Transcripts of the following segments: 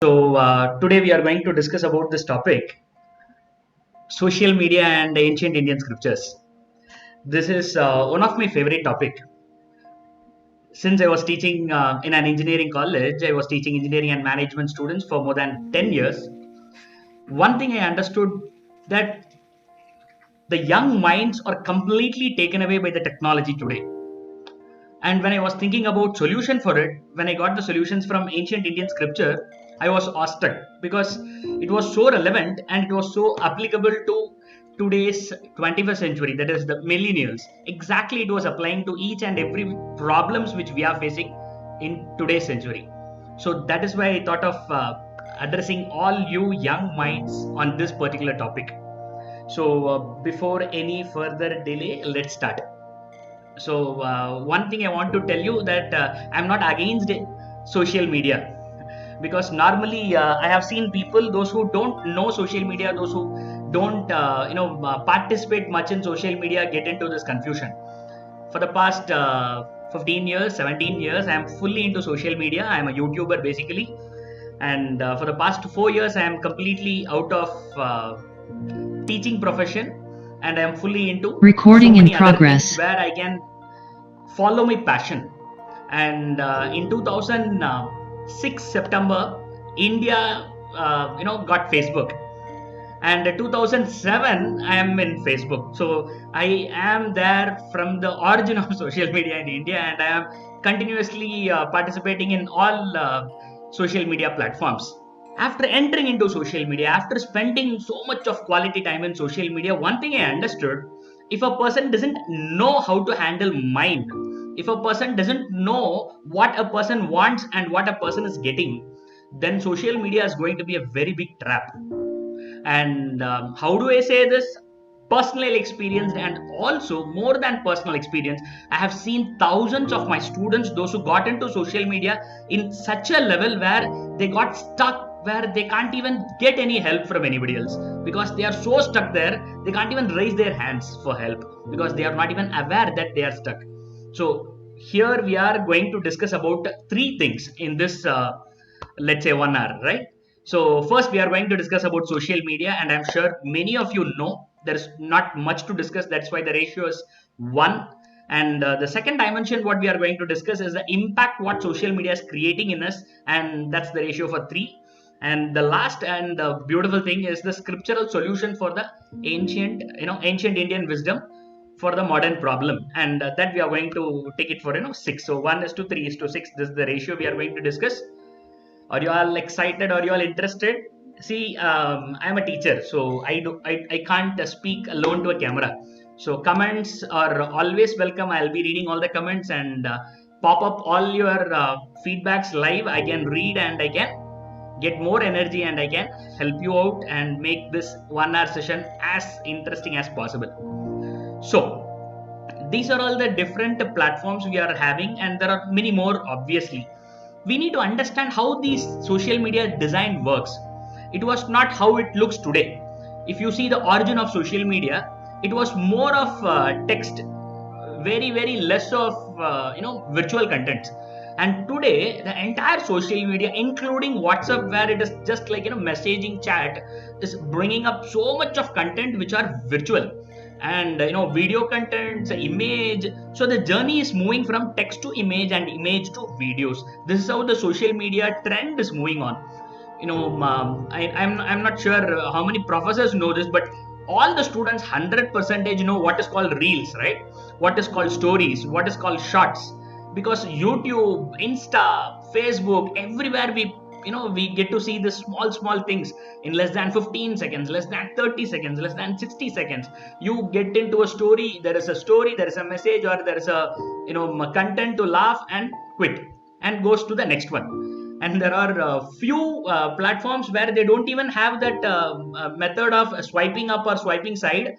Today we are going to discuss about this topic, social media and ancient Indian scriptures. This is one of my favorite topic. Since I was teaching in an engineering college, I was teaching engineering and management students for more than 10 years. One thing I understood that the young minds are completely taken away by the technology today. And when I was thinking about solution for it, when I got the solutions from ancient Indian scripture, I was awestruck because it was so relevant and it was so applicable to today's 21st century, that is the millennials. Exactly, it was applying to each and every problems which we are facing in today's century. So that is why I thought of addressing all you young minds on this particular topic. Before any further delay, let's start. One thing I want to tell you that I'm not against social media, because normally I have seen people, those who don't know social media, those who don't participate much in social media, get into this confusion. For the past 15 years, 17 years, I am fully into social media. I am a YouTuber basically, and for the past 4 years I am completely out of teaching profession, and I am fully into Recording so many in progress. other things where I can follow my passion. And in 2006 September, India got Facebook, and 2007 I am in Facebook. So I am there from the origin of social media in India, and I am continuously participating in all social media platforms. After entering into social media, after spending so much of quality time in social media, one thing I understood: if a person doesn't know how to handle mind, if a person doesn't know what a person wants and what a person is getting, then social media is going to be a very big trap. And how do I say this? Personal experience, and also more than personal experience, I have seen thousands of my students, those who got into social media in such a level where they got stuck, where they can't even get any help from anybody else, because they are so stuck there, they can't even raise their hands for help because they are not even aware that they are stuck. So here we are going to discuss about three things in this let's say 1 hour, right? So first we are going to discuss about social media, and I'm sure many of you know there's not much to discuss. That's why the ratio is 1. And the second dimension what we are going to discuss is the impact what social media is creating in us, and that's the ratio for 3. And the last and the beautiful thing is the scriptural solution for the ancient Indian wisdom for the modern problem, and that we are going to take it for 6. So 1:3:6, this is the ratio we are going to discuss. Are you all excited? Are you all interested? See, I'm a teacher, so I can't speak alone to a camera. So comments are always welcome. I'll be reading all the comments and pop up all your feedbacks live. I can read and I can get more energy, and I can help you out and make this 1 hour session as interesting as possible. So these are all the different platforms we are having, and there are many more. Obviously, we need to understand how these social media design works. It was not how it looks today. If you see the origin of social media, it was more of text, very less of virtual content. And today the entire social media, including WhatsApp, where it is just like messaging chat, is bringing up so much of content which are virtual, and video content, image. So the journey is moving from text to image and image to videos. This is how the social media trend is moving on. I'm not sure how many professors know this, but all the students 100% know what is called reels, right? What is called stories, what is called shorts. Because YouTube, Insta, Facebook, everywhere we get to see the small things in less than 15 seconds, less than 30 seconds, less than 60 seconds. You get into a story, there is a story, there is a message, or there is a content to laugh and quit and goes to the next one. And there are few platforms where they don't even have that method of swiping up or swiping side,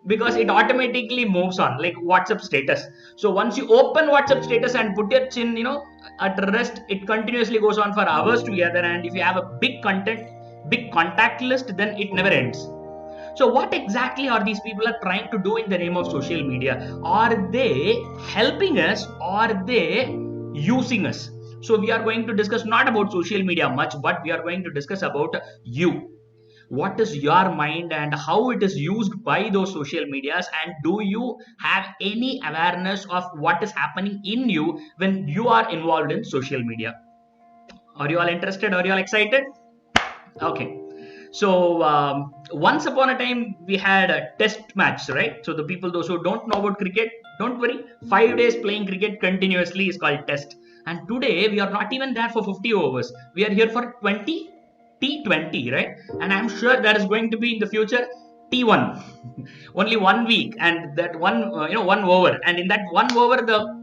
because it automatically moves on, like WhatsApp status. So once you open WhatsApp status and put it in at rest, it continuously goes on for hours together. And if you have a big contact list, then it never ends. So what exactly are these people are trying to do in the name of social media? Are they helping us, or are they using us? So we are going to discuss not about social media much, but we are going to discuss about you. What is your mind and how it is used by those social medias, and do you have any awareness of what is happening in you when you are involved in social media? Are you all interested? Are you all excited? Okay. So once upon a time we had a test match, right? So the people, those who don't know about cricket, don't worry. 5 days playing cricket continuously is called test. And today we are not even there for 50 overs. We are here for 20 T20, right? And I'm sure there is going to be in the future T1, only 1 week, and that one, 1 over, and in that 1 over the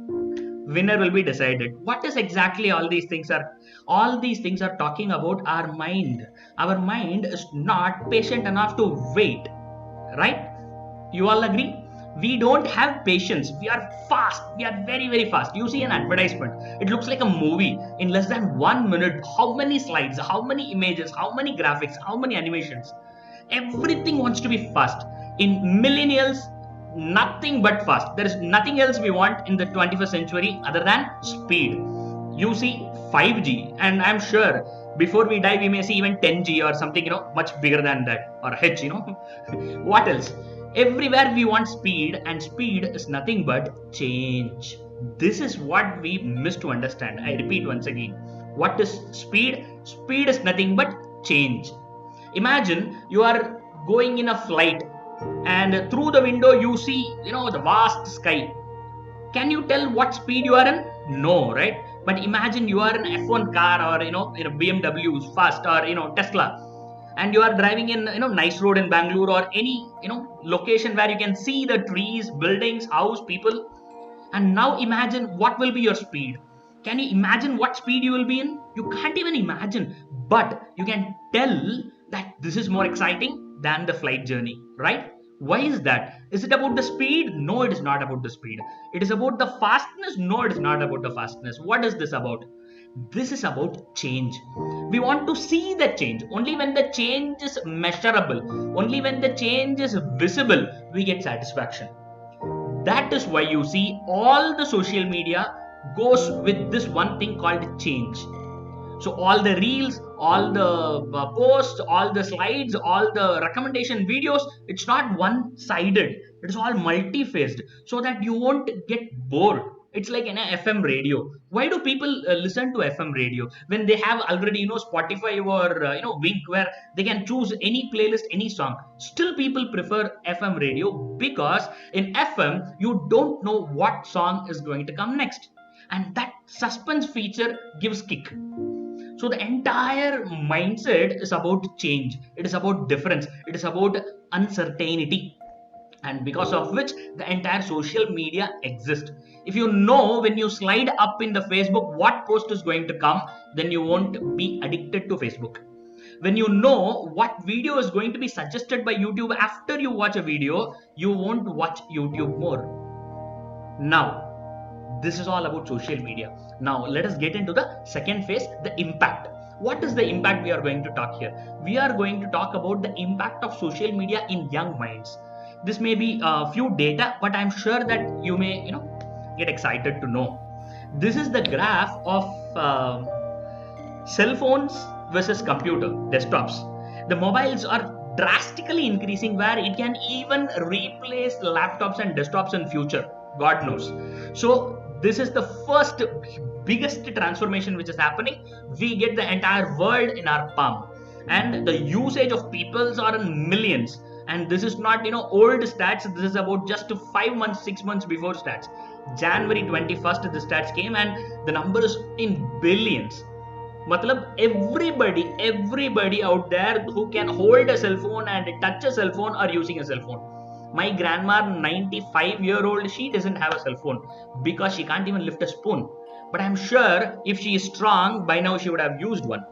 winner will be decided. What is exactly all these things are? All these things are talking about our mind. Our mind is not patient enough to wait, right? You all agree? We don't have patience. We are fast. We are very, very fast. You see an advertisement, it looks like a movie. In less than 1 minute, how many slides, how many images, how many graphics, how many animations? Everything wants to be fast. In millennials, nothing but fast. There is nothing else we want in the 21st century other than speed. You see 5G, and I'm sure before we die we may see even 10G or something, much bigger than that, or H. What else? Everywhere we want speed, and speed is nothing but change. This is what we miss to understand. I repeat once again. What is speed? Speed is nothing but change. Imagine you are going in a flight, and through the window you see, the vast sky. Can you tell what speed you are in? No, right? But imagine you are in F1 car, or in a BMW fast, or Tesla, and you are driving in nice road in Bangalore, or any location where you can see the trees, buildings, house, people. And now imagine what will be your speed. Can you imagine what speed you will be in? You can't even imagine, but you can tell that this is more exciting than the flight journey, right? Why is that? Is it about the speed? No, it is not about the speed. It is about the fastness? No, it is not about the fastness. What is this about? This is about change. We want to see the change. Only when the change is measurable, only when the change is visible, we get satisfaction. That is why you see all the social media goes with this one thing called change. So all the reels, all the posts, all the slides, all the recommendation videos, it's not one-sided. It's all multi-faced, so that you won't get bored. It's like an FM radio. Why do people listen to FM radio when they have already Spotify or Wink, where they can choose any playlist, any song? Still people prefer FM radio, because in FM you don't know what song is going to come next, and that suspense feature gives kick. So the entire mindset is about change. It is about difference. It is about uncertainty. And because of which the entire social media exists. If you know when you slide up in the Facebook what post is going to come, then you won't be addicted to Facebook. When you know what video is going to be suggested by YouTube after you watch a video, you won't watch YouTube more. Now, this is all about social media. Now let us get into the second phase, the impact. What is the impact we are going to talk here? We are going to talk about the impact of social media in young minds. This may be a few data, but I'm sure that you may get excited to know. This is the graph of cell phones versus computer desktops. The mobiles are drastically increasing, where it can even replace laptops and desktops in future, God knows. So this is the first biggest transformation which is happening. We get the entire world in our palm, and the usage of peoples are in millions. And this is not old stats. This is about just 5 months, 6 months before stats. January 21st the stats came, and the number is in billions. Matlab, everybody out there who can hold a cell phone and touch a cell phone are using a cell phone. My grandma, 95-year-old, she doesn't have a cell phone because she can't even lift a spoon. But I'm sure if she is strong, by now she would have used one.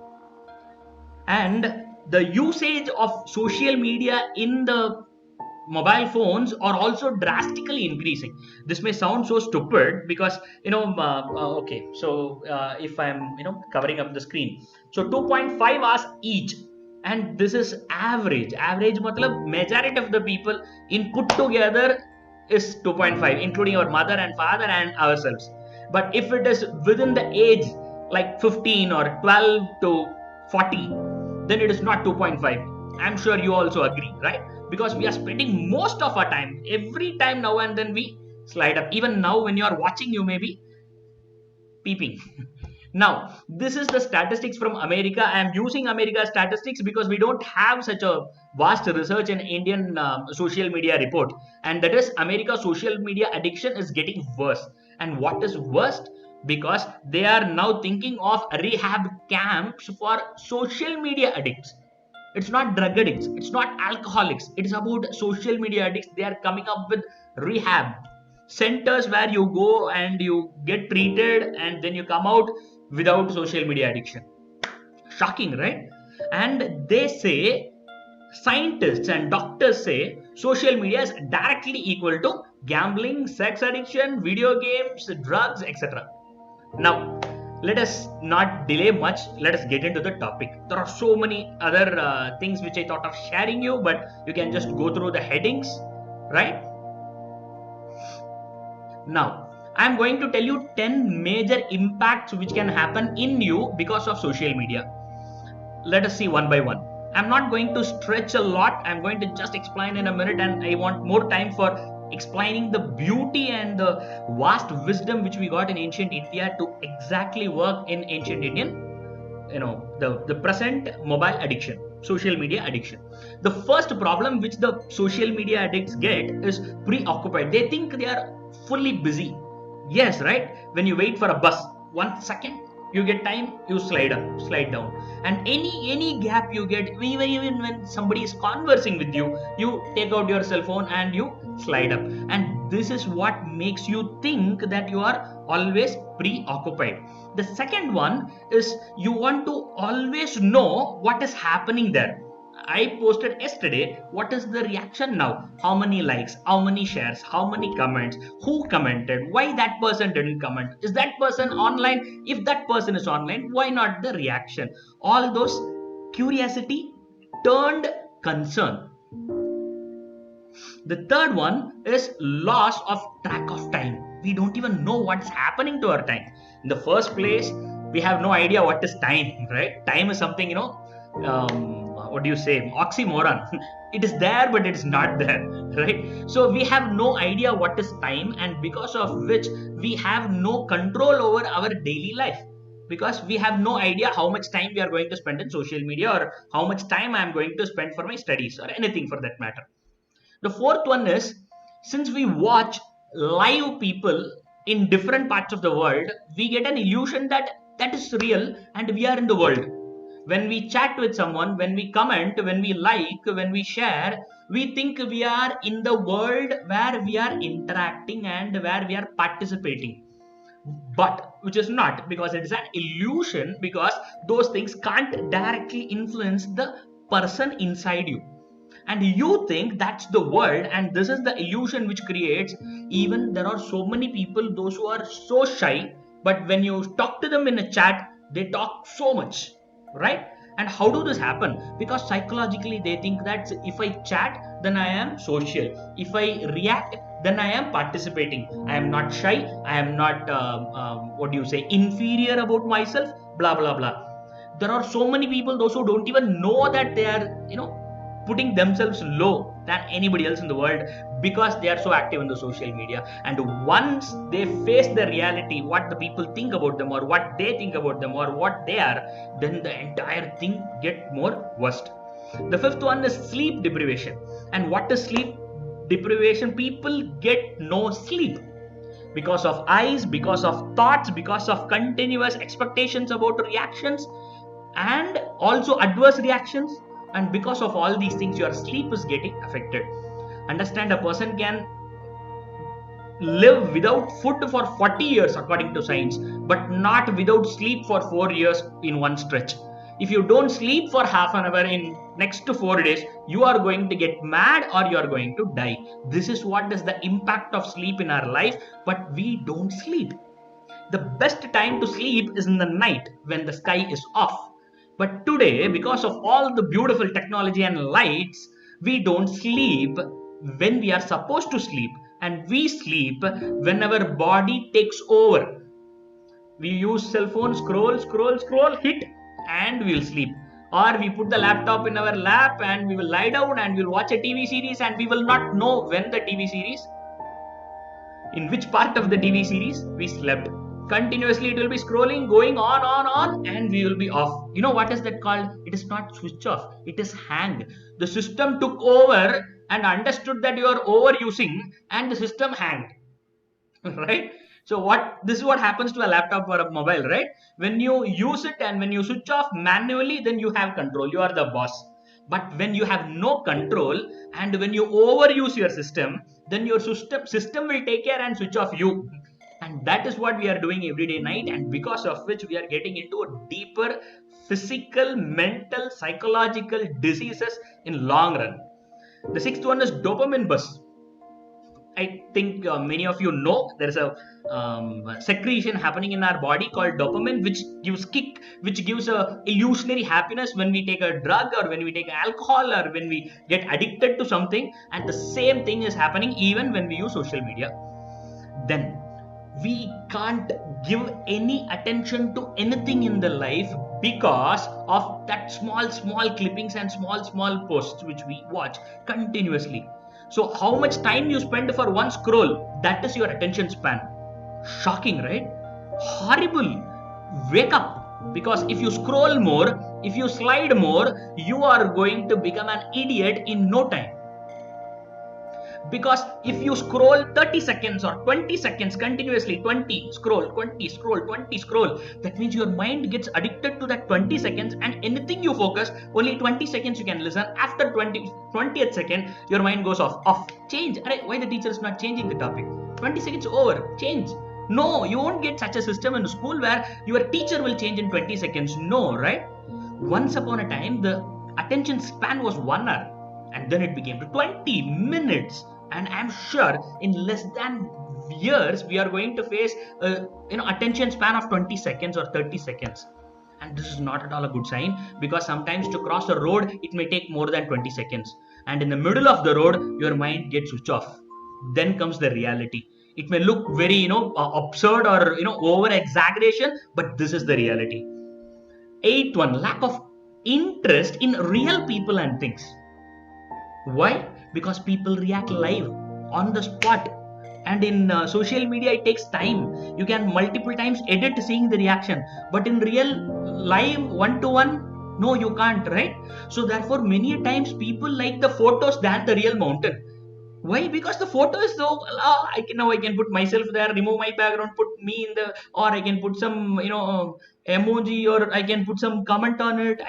And the usage of social media in the mobile phones are also drastically increasing. This may sound so stupid because okay, so if I'm covering up the screen, so 2.5 hours each, and this is average matlab majority of the people in put together is 2.5, including our mother and father and ourselves. But if it is within the age like 15 or 12 to 40, then it is not 2.5. I'm sure you also agree, right? Because we are spending most of our time, every time now and then we slide up. Even now when you are watching, you may be peeping. Now, this is the statistics from America. I am using America statistics because we don't have such a vast research in Indian social media report. And that is, America social media addiction is getting worse. And what is worst? Because they are now thinking of rehab camps for social media addicts. It's not drug addicts, it's not alcoholics, it's about social media addicts. They are coming up with rehab centers where you go and you get treated and then you come out without social media addiction. Shocking, right? And they say, scientists and doctors say, social media is directly equal to gambling, sex addiction, video games, drugs, etc. Now, let us not delay much. Let us get into the topic. There are so many other things which I thought of sharing you, but you can just go through the headings, right? Now, I am going to tell you 10 major impacts which can happen in you because of social media. Let us see one by one. I'm not going to stretch a lot. I'm going to just explain in a minute, and I want more time for explaining the beauty and the vast wisdom which we got in ancient India to exactly work in ancient Indian, the present mobile addiction, social media addiction. The first problem which the social media addicts get is preoccupied. They think they are fully busy. Yes, right? When you wait for a bus, 1 second you get time, you slide up, slide down, and any gap you get, even when somebody is conversing with you, you take out your cell phone and you slide up. And this is what makes you think that you are always preoccupied. The second one is you want to always know what is happening there. I posted yesterday, what is the reaction now? How many likes, how many shares, how many comments, who commented, why that person didn't comment, is that person online? If that person is online, why not the reaction? All those curiosity turned concern. The third one is loss of track of time. We don't even know what's happening to our time. In the first place, we have no idea what is time, right? Time is something, what do you say? Oxymoron. It is there, but it is not there, right? So we have no idea what is time, and because of which we have no control over our daily life. Because we have no idea how much time we are going to spend in social media, or how much time I am going to spend for my studies, or anything for that matter. The fourth one is, since we watch live people in different parts of the world, we get an illusion that that is real and we are in the world. When we chat with someone, when we comment, when we like, when we share, we think we are in the world where we are interacting and where we are participating. But which is not, because it is an illusion, because those things can't directly influence the person inside you. And you think that's the world, and this is the illusion which creates. Even there are so many people, those who are so shy, but when you talk to them in a chat, they talk so much, right? And how do this happen? Because psychologically they think that if I chat, then I am social, if I react, then I am participating, I am not shy, I am not what do you say, inferior about myself, blah blah blah. There are so many people, those who don't even know that they are putting themselves low than anybody else in the world, because they are so active in the social media. And once they face the reality, what the people think about them, or what they think about them, or what they are, then the entire thing get more worst. The fifth one is sleep deprivation. And what is sleep deprivation? People get no sleep because of eyes, because of thoughts, because of continuous expectations about reactions, and also adverse reactions. And because of all these things, your sleep is getting affected. Understand, a person can live without food for 40 years according to science, but not without sleep for 4 years in one stretch. If you don't sleep for half an hour in next to 4 days, you are going to get mad, or you are going to die. This is what is the impact of sleep in our life. But we don't sleep. The best time to sleep is in the night when the sky is off. But today, because of all the beautiful technology and lights, we don't sleep when we are supposed to sleep, and we sleep when our body takes over. We use cell phone, scroll, hit, and we'll sleep. Or we put the laptop in our lap and we will lie down and we'll watch a TV series, and we will not know when the TV series, in which part of the TV series we slept. Continuously, it will be scrolling, going on, and we will be off. You know what is that called? It is not switch off, it is hang. The system took over and understood that you are overusing, and the system hanged. Right? So this is what happens to a laptop or a mobile, right? When you use it and when you switch off manually, then you have control, you are the boss. But when you have no control and when you overuse your system, then your system will take care and switch off you. And that is what we are doing every day night, and because of which we are getting into a deeper physical, mental, psychological diseases in long run. The sixth one is dopamine buzz. I think many of you know there is a secretion happening in our body called dopamine, which gives kick, which gives a illusionary happiness when we take a drug or when we take alcohol or when we get addicted to something. And the same thing is happening even when we use social media. Then we can't give any attention to anything in the life because of that small clippings and small posts which we watch continuously. So how much time you spend for one scroll, that is your attention span. Shocking, right? Horrible. Wake up. Because if you scroll more, if you slide more, you are going to become an idiot in no time. Because if you scroll 30 seconds or 20 seconds continuously, 20 scroll, that means your mind gets addicted to that 20 seconds, and anything you focus, only 20 seconds you can listen. After 20th second, your mind goes off. Change. Why the teacher is not changing the topic? 20 seconds over. Change. No, you won't get such a system in school where your teacher will change in 20 seconds. No, right? Once upon a time, the attention span was 1 hour, and then it became to 20 minutes. And I'm sure in less than years we are going to face attention span of 20 seconds or 30 seconds. And this is not at all a good sign, because sometimes to cross a road it may take more than 20 seconds, and in the middle of the road your mind gets switched off. Then comes the reality. It may look very absurd or over exaggeration, but this is the reality. Eighth one, lack of interest in real people and things. Why? Because people react live, on the spot. And in social media it takes time. You can multiple times edit seeing the reaction, but in real live one-to-one, no, you can't, right? So therefore many times people like the photos than the real mountain. Why? Because the photo is so I can put myself there, remove my background, put me in the, or I can put some emoji, or I can put some comment on it.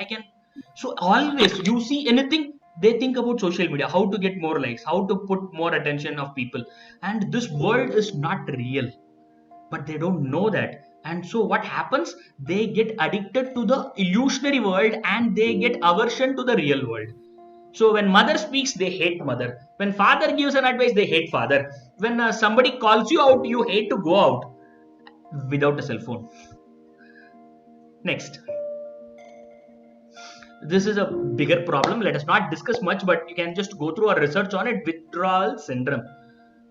So always you see anything, they think about social media, how to get more likes, how to put more attention of people. And this world is not real, but they don't know that. And so what happens, they get addicted to the illusionary world and they get aversion to the real world. So when mother speaks, they hate mother. When father gives an advice, they hate father. When somebody calls you out, you hate to go out without a cell phone. Next, this is a bigger problem. Let us not discuss much, but you can just go through our research on it. Withdrawal syndrome.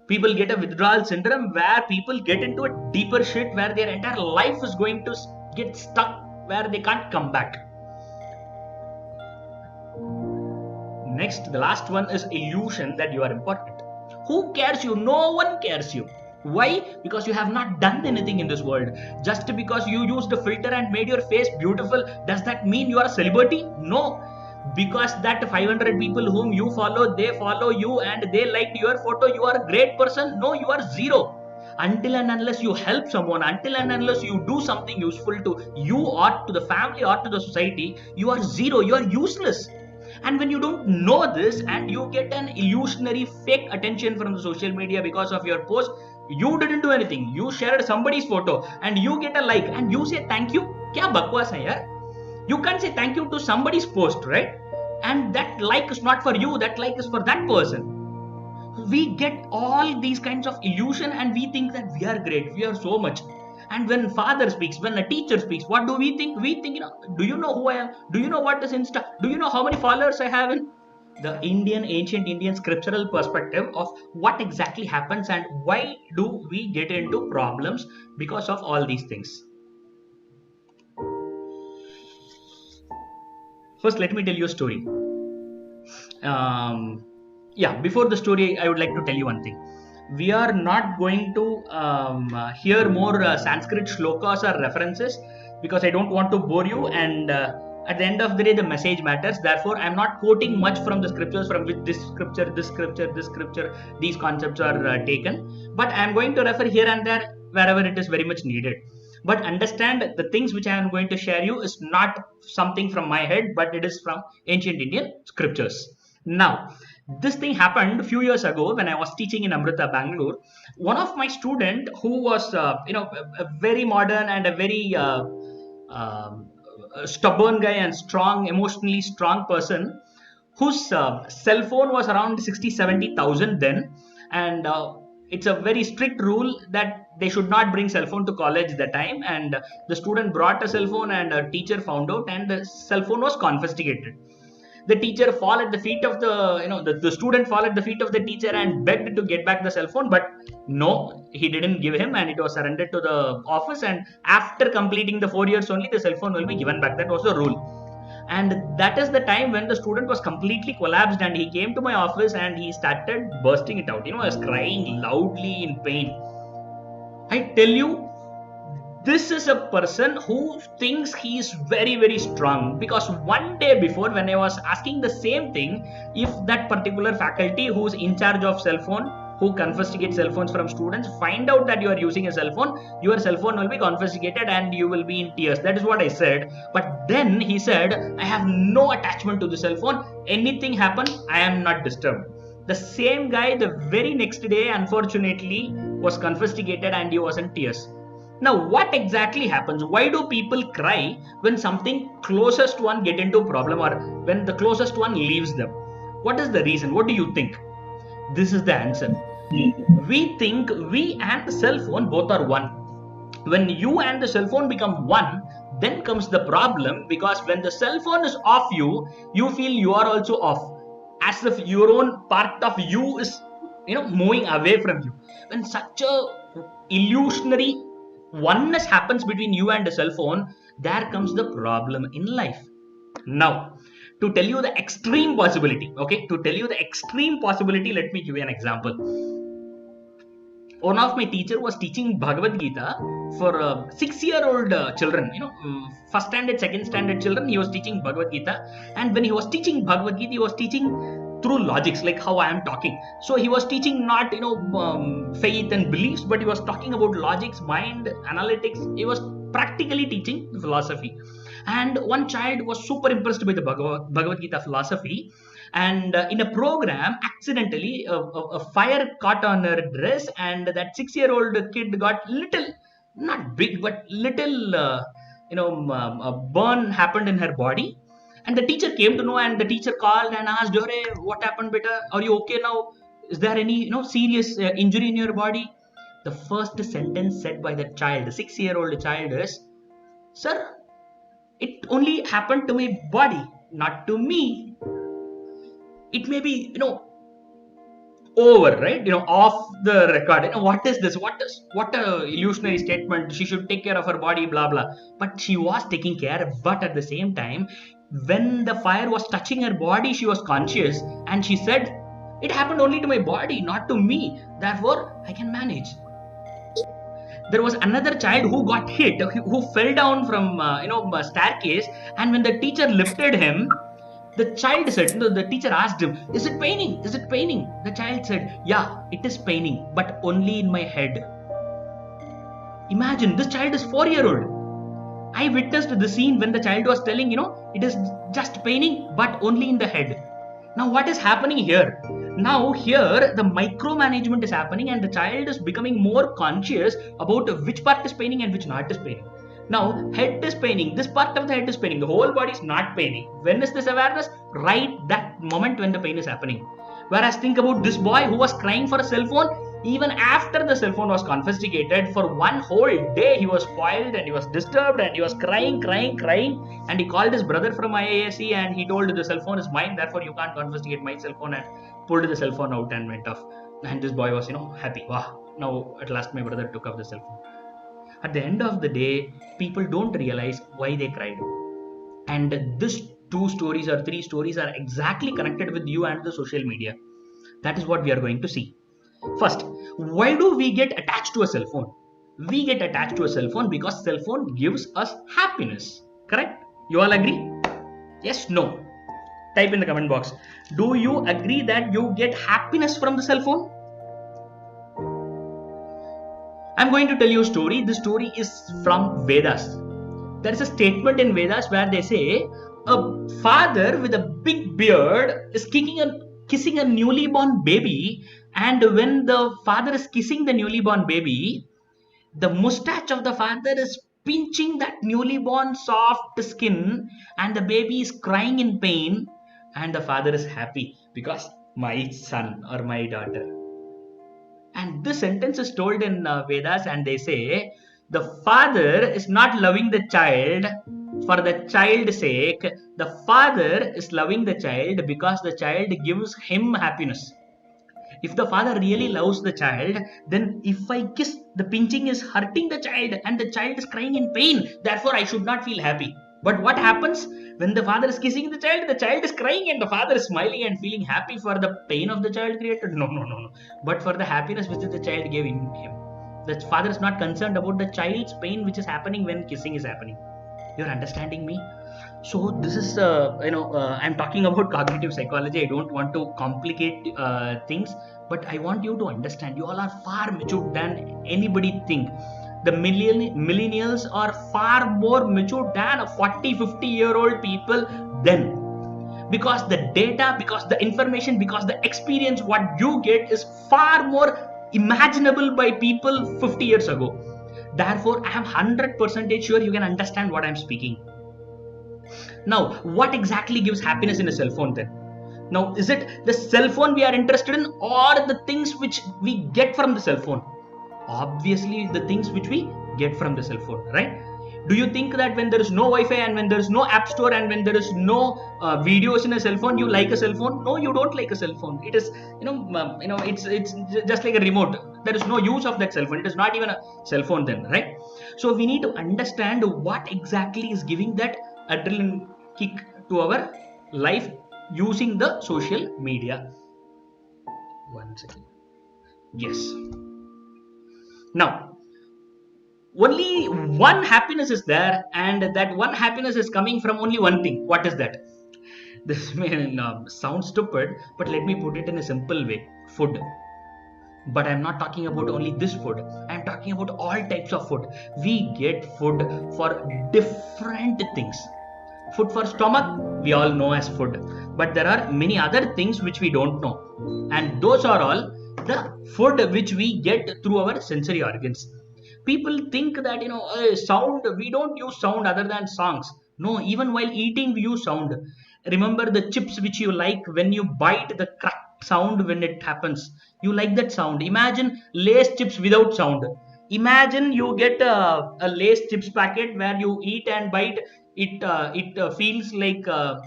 People get a withdrawal syndrome where people get into a deeper shit where their entire life is going to get stuck, where they can't come back. Next, the last one is illusion that you are important. Who cares you? No one cares you. Why? Because you have not done anything in this world. Just because you used a filter and made your face beautiful, does that mean you are a celebrity? No. Because that 500 people whom you follow, they follow you and they liked your photo, you are a great person. No, you are zero. Until and unless you help someone, until and unless you do something useful to you or to the family or to the society, you are zero. You are useless. And when you don't know this and you get an illusionary fake attention from the social media because of your post, you didn't do anything, you shared somebody's photo and you get a like and you say thank you. Kya bakwas hai yaar? You can't say thank you to somebody's post, right? And that like is not for you, that like is for that person. We get all these kinds of illusion and we think that we are great, we are so much. And when father speaks, when a teacher speaks, what do we think? We think, do you know who I am? Do you know what is Insta? Do you know how many followers I have in? The ancient Indian scriptural perspective of what exactly happens and why do we get into problems because of all these things. First, let me tell you a story. Before the story, I would like to tell you one thing. We are not going to hear more Sanskrit shlokas or references, because I don't want to bore you, and at the end of the day, the message matters. Therefore, I'm not quoting much from the scriptures from which this scripture, this scripture, this scripture, these concepts are taken, but I'm going to refer here and there wherever it is very much needed. But understand, the things which I am going to share you is not something from my head, but it is from ancient Indian scriptures. Now, this thing happened a few years ago when I was teaching in Amrita, Bangalore. One of my student who was, a very modern and a very um, stubborn guy and strong, emotionally strong person, whose cell phone was around 60-70,000 then, and it's a very strict rule that they should not bring cell phone to college that time, and the student brought a cell phone and a teacher found out, and the cell phone was confiscated. The teacher fall at the feet of the student fall at the feet of the teacher and begged to get back the cell phone, but no, he didn't give him, and it was surrendered to the office, and after completing the 4 years only, the cell phone will be given back. That was the rule. And that is the time when the student was completely collapsed, and he came to my office and he started bursting it out. He was crying loudly in pain. I tell you, this is a person who thinks he is very, very strong, because one day before, when I was asking the same thing, if that particular faculty who's in charge of cell phone, who confiscate cell phones from students, find out that you are using a cell phone, your cell phone will be confiscated and you will be in tears. That is what I said. But then he said, I have no attachment to the cell phone, anything happen, I am not disturbed. The same guy, the very next day, unfortunately, was confiscated and he was in tears. Now, what exactly happens? Why do people cry when something closest one get into a problem, or when the closest one leaves them? What is the reason? What do you think? This is the answer. We think we and the cell phone both are one. When you and the cell phone become one, then comes the problem, because when the cell phone is off you, you feel you are also off, as if your own part of you is moving away from you. When such a illusionary oneness happens between you and the cell phone, there comes the problem in life. Now, to tell you the extreme possibility, let me give you an example. One of my teacher was teaching Bhagavad Gita for 6-year-old children, first standard, second standard children. He was teaching Bhagavad Gita, and when he was teaching Bhagavad Gita, he was teaching through logics, like how I am talking. So he was teaching not faith and beliefs, but he was talking about logics, mind, analytics. He was practically teaching philosophy. And one child was super impressed by the Bhagavad Gita philosophy, and in a program, accidentally a fire caught on her dress, and that 6-year-old kid got little, not big, but little a burn happened in her body. And the teacher came to know, and the teacher called and asked, "Hey, what happened, beta? Are you okay now? Is there any serious injury in your body?" The first sentence said by the child, the 6-year-old child, is, "Sir, it only happened to my body, not to me. It may be, over, right? Off the record. What is this? What a illusionary statement. She should take care of her body, blah, blah." But she was taking care, but at the same time, when the fire was touching her body, she was conscious, and she said, "It happened only to my body, not to me. Therefore, I can manage." There was another child who got hit, who fell down from a staircase, and when the teacher lifted him, the child said, the teacher asked him, "Is it paining? Is it paining?" The child said, "Yeah, it is paining, but only in my head." Imagine, this child is 4-year-old. I witnessed the scene when the child was telling, it is just paining, but only in the head. Now, what is happening here? Now, here, the micromanagement is happening, and the child is becoming more conscious about which part is paining and which not is paining. Now, head is paining. This part of the head is paining. The whole body is not paining. When is this awareness? Right that moment when the pain is happening. Whereas think about this boy who was crying for a cell phone. Even after the cell phone was confiscated, for one whole day he was spoiled and he was disturbed and he was crying, and he called his brother from IASC and he told, "The cell phone is mine, therefore you can't confiscate my cell phone," and pulled the cell phone out and went off. And this boy was, happy. Wow, now at last my brother took off the cell phone. At the end of the day, people don't realize why they cried. And this 2 stories or 3 stories are exactly connected with you and the social media. That is what we are going to see. First, why do we get attached to a cell phone? We get attached to a cell phone because cell phone gives us happiness. Correct? You all agree? Yes, no? Type in the comment box. Do you agree that you get happiness from the cell phone? I'm going to tell you a story. This story is from Vedas. There is a statement in Vedas where they say a father with a big beard is kissing a newly born baby, and when the father is kissing the newly born baby, the mustache of the father is pinching that newly born soft skin, and the baby is crying in pain, and the father is happy because my son or my daughter. And this sentence is told in Vedas, and they say the father is not loving the child for the child's sake. The father is loving the child because the child gives him happiness. If the father really loves the child, then if I kiss, the pinching is hurting the child and the child is crying in pain. Therefore, I should not feel happy. But what happens when the father is kissing the child is crying and the father is smiling and feeling happy for the pain of the child created? No, no, no, no. But for the happiness which the child gave in him. The father is not concerned about the child's pain which is happening when kissing is happening. You're understanding me? So this is I'm talking about cognitive psychology. I don't want to complicate things, but I want you to understand you all are far mature than anybody think. The millennials are far more mature than a 40-50-year-old people then, because the data, because the information, because the experience what you get is far more imaginable by people 50 years ago. Therefore, I am 100% sure you can understand what I'm speaking. Now, what exactly gives happiness in a cell phone then? Now, is it the cell phone we are interested in, or the things which we get from the cell phone? Obviously, the things which we get from the cell phone, right? Do you think that when there is no Wi-Fi and when there is no app store and when there is no videos in a cell phone, you like a cell phone? No, you don't like a cell phone. It is, it's just like a remote. There is no use of that cell phone. It is not even a cell phone then, right? So we need to understand what exactly is giving that adrenaline kick to our life using the social media. One second. Yes. Now, only one happiness is there, and that one happiness is coming from only one thing. What is that? This may sound stupid, but let me put it in a simple way: food. But I'm not talking about only this food. I'm talking about all types of food. We get food for different things. Food for stomach, we all know as food. But there are many other things which we don't know. And those are all the food which we get through our sensory organs. People think that, sound, we don't use sound other than songs. No, even while eating, we use sound. Remember the chips which you like when you bite, the crack sound when it happens. You like that sound. Imagine Lay's chips without sound. Imagine you get a Lay's chips packet where you eat and bite. It feels like a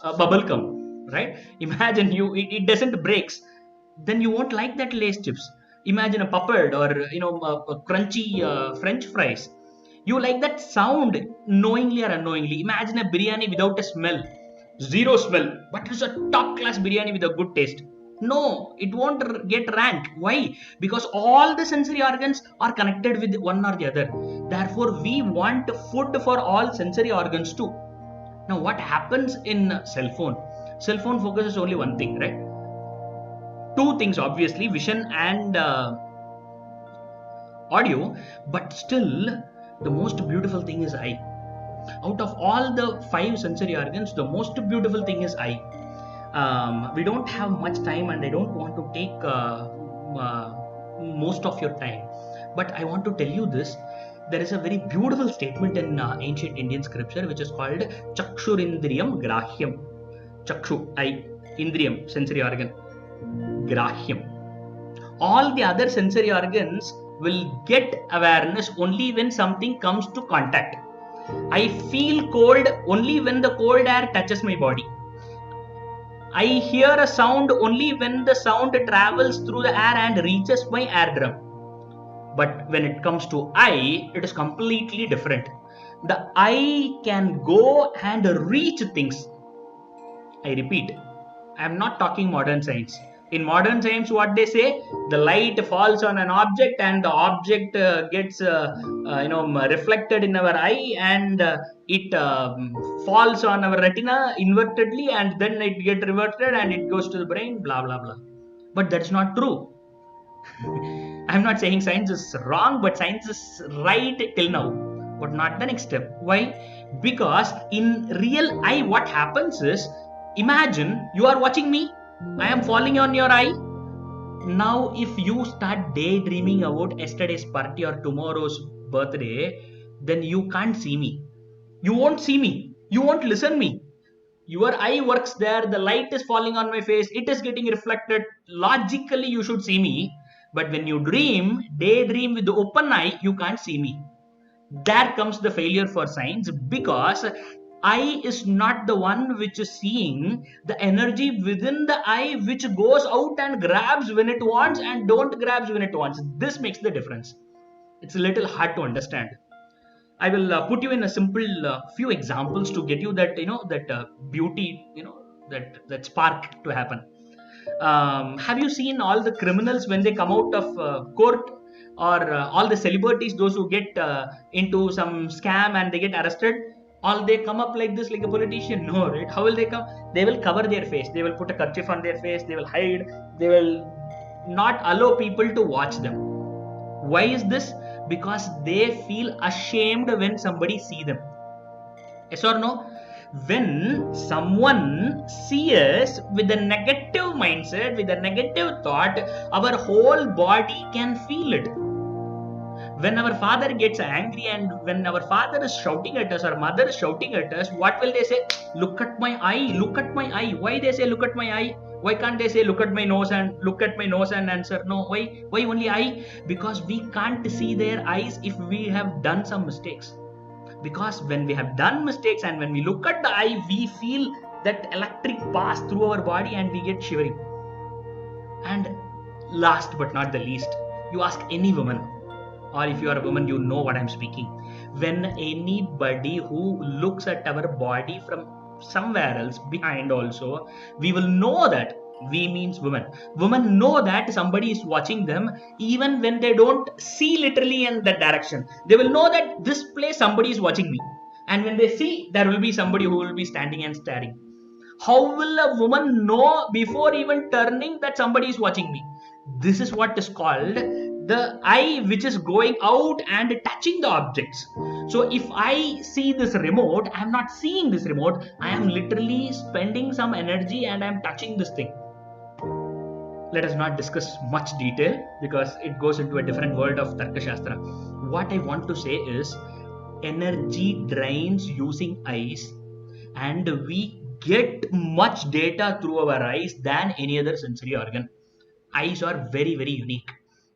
bubble gum, right? Imagine it doesn't breaks. Then you won't like that Lay's chips. Imagine a puppet or a crunchy French fries. You like that sound knowingly or unknowingly. Imagine a biryani without a smell, zero smell, but it's a top class biryani with a good taste. No, it won't get ranked. Why? Because all the sensory organs are connected with one or the other. Therefore, we want food for all sensory organs too. Now, what happens in cell phone? Cell phone focuses only one thing, right? Two things, obviously, vision and audio, but still the most beautiful thing is eye. Out of all the 5 sensory organs, the most beautiful thing is eye. We don't have much time and I don't want to take most of your time, but I want to tell you this. There is a very beautiful statement in ancient Indian scripture which is called Chakshurindriyam Grahyam. Chakshu, eye, Indriyam, sensory organ, Grahyam. All the other sensory organs will get awareness only when something comes to contact. I feel cold only when the cold air touches my body. I hear a sound only when the sound travels through the air and reaches my eardrum. But when it comes to eye, it is completely different. The eye can go and reach things. I repeat, I am not talking modern science. In modern science, what they say, the light falls on an object and the object gets reflected in our eye, and it falls on our retina invertedly, and then it gets reverted and it goes to the brain, blah blah blah. But that's not true. I'm not saying science is wrong, but science is right till now, but not the next step. Why? Because in real eye, what happens is, imagine you are watching me, I am falling on your eye. Now, if you start daydreaming about yesterday's party or tomorrow's birthday, then you can't see me. You won't see me. You won't listen me. Your eye works there, the light is falling on my face, it is getting reflected. Logically, you should see me. But when you daydream with the open eye, you can't see me. There comes the failure for science, because eye is not the one which is seeing the energy within the eye, which goes out and grabs when it wants and don't grabs when it wants. This makes the difference. It's a little hard to understand. I will put you in a simple few examples to get you that beauty, that spark to happen. Have you seen all the criminals when they come out of court, or all the celebrities, those who get into some scam and they get arrested? All they come up like this, like a politician? No, right? How will they come? They will cover their face. They will put a kerchief on their face. They will hide. They will not allow people to watch them. Why is this? Because they feel ashamed when somebody see them. Yes or no? When someone sees us with a negative mindset, with a negative thought, our whole body can feel it. When our father gets angry and when our father is shouting at us or mother is shouting at us, what will they say? Look at my eye, look at my eye. Why they say look at my eye? Why can't they say look at my nose and look at my nose and answer? No, why only eye? Because we can't see their eyes if we have done some mistakes. Because when we have done mistakes and when we look at the eye, we feel that electric pass through our body and we get shivering. And last but not the least, you ask any woman, or if you are a woman, you know what I'm speaking. When anybody who looks at our body from somewhere else behind also, we will know that we means women. Women know that somebody is watching them even when they don't see literally in that direction. They will know that this place somebody is watching me. And when they see, there will be somebody who will be standing and staring. How will a woman know before even turning that somebody is watching me? This is what is called the eye, which is going out and touching the objects. So if I see this remote, I am not seeing this remote. I am literally spending some energy and I am touching this thing. Let us not discuss much detail because it goes into a different world of Tarka Shastra. What I want to say is, energy drains using eyes, and we get much data through our eyes than any other sensory organ. Eyes are very, very unique.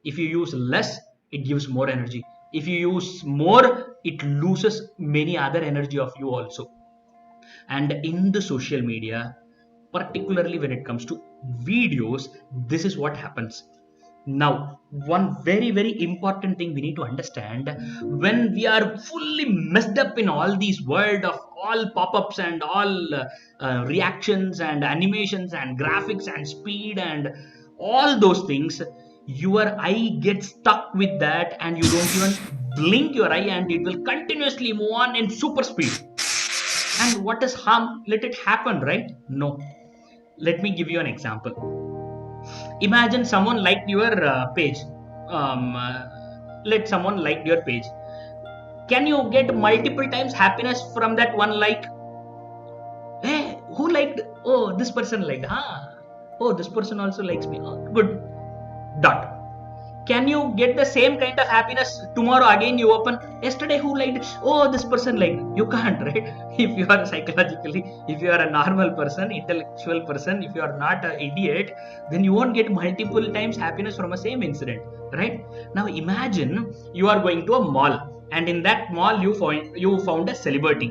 If you use less, it gives more energy. If you use more, it loses many other energy of you also. And in the social media, particularly when it comes to videos, this is what happens. Now, one very, very important thing we need to understand, when we are fully messed up in all these world of all pop-ups and all reactions and animations and graphics and speed and all those things, your eye gets stuck with that and you don't even blink your eye and it will continuously move on in super speed. And what is harm? Let it happen, right? No. Let me give you an example. Imagine someone liked your page. Let someone like your page. Can you get multiple times happiness from that one like? Hey, who liked? Oh, this person liked. Oh, this person also likes me. Oh, good. Dot. Can you get the same kind of happiness tomorrow again you open? Yesterday who liked it? Oh, this person liked. You can't, right? If you are psychologically, if you are a normal person, intellectual person, if you are not an idiot, then you won't get multiple times happiness from a same incident, right? Now imagine you are going to a mall, and in that mall you found a celebrity,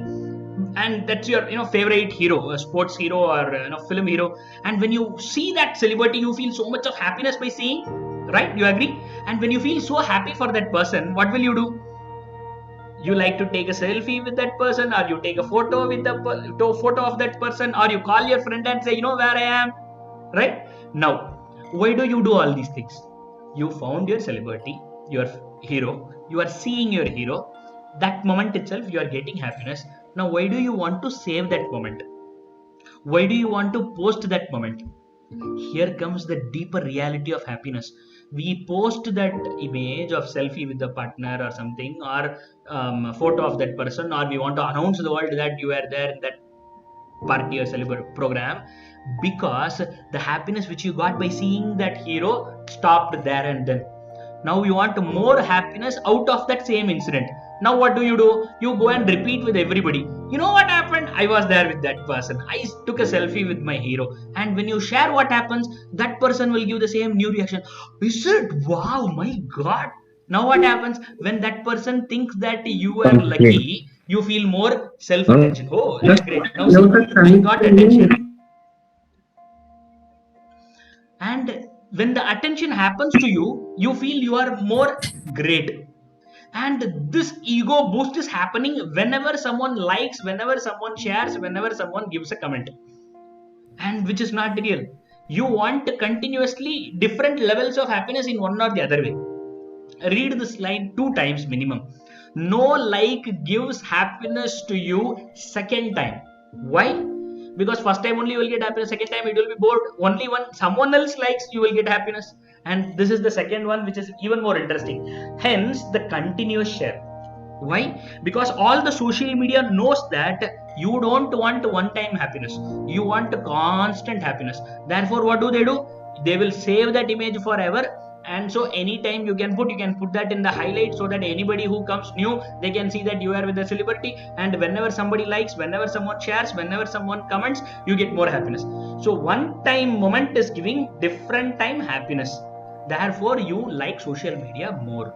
and that's your favorite hero, a sports hero or film hero. And when you see that celebrity, you feel so much of happiness by seeing. Right? You agree? And when you feel so happy for that person, what will you do? You like to take a selfie with that person, or you take a photo with the photo of that person, or you call your friend and say, you know where I am, right? Now, why do you do all these things? You found your celebrity, your hero, you are seeing your hero. That moment itself you are getting happiness. Now why do you want to save that moment? Why do you want to post that moment? Here comes the deeper reality of happiness. We post that image of selfie with the partner or something, or a photo of that person, or we want to announce the world that you are there in that party or celebrate program, because the happiness which you got by seeing that hero stopped there and then. Now you want more happiness out of that same incident. Now what do? You go and repeat with everybody, you know what happened, I was there with that person, I took a selfie with my hero. And when you share what happens, that person will give the same new reaction. Is it? Wow, my god. Now what happens when that person thinks that you are Okay. lucky? You feel more self attention. Oh, Just that's great. Now see, you are I trying got to. attention. And when the attention happens to you, you feel you are more great. And this ego boost is happening whenever someone likes, whenever someone shares, whenever someone gives a comment, and which is not real. You want continuously different levels of happiness in one or the other way. Read this line 2 times minimum. No like gives happiness to you second time. Why? Because first time only you will get happiness, second time it will be bored. Only when someone else likes, you will get happiness. And this is the second one, which is even more interesting. Hence the continuous share. Why? Because all the social media knows that you don't want one time happiness, you want constant happiness. Therefore what do? They will save that image forever. And so anytime you can put that in the highlight, so that anybody who comes new, they can see that you are with a celebrity. And whenever somebody likes, whenever someone shares, whenever someone comments, you get more happiness. So one time moment is giving different time happiness. Therefore you like social media more.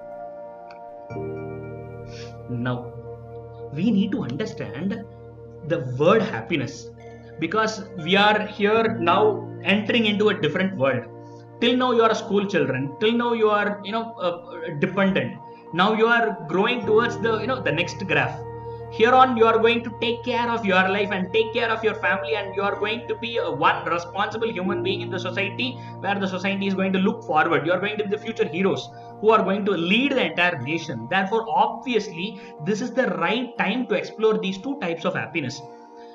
Now we need to understand the word happiness, because we are here now entering into a different world. Till now you are a school children, till now you are dependent. Now you are growing towards the next graph. Here on you are going to take care of your life and take care of your family, and you are going to be one responsible human being in the society, where the society is going to look forward. You are going to be the future heroes who are going to lead the entire nation. Therefore obviously this is the right time to explore these two types of happiness.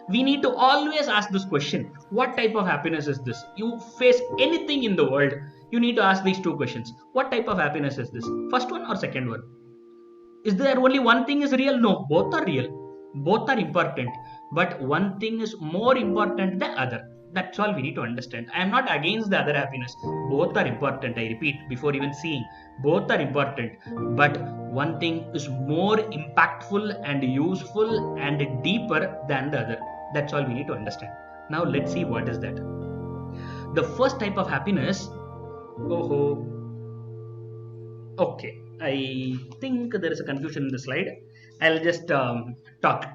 We need to always ask this question: what type of happiness is this? You face anything in the world, you need to ask these two questions: what type of happiness is this? First one or second one? Is there only one thing is real? No, both are real, both are important, but one thing is more important than other. That's all we need to understand. I am not against the other happiness, both are important. I repeat, before even seeing, both are important, but one thing is more impactful and useful and deeper than the other. That's all we need to understand. Now let's see what is that. The first type of happiness. Oh, okay, I think there is a confusion in the slide. I'll just talk.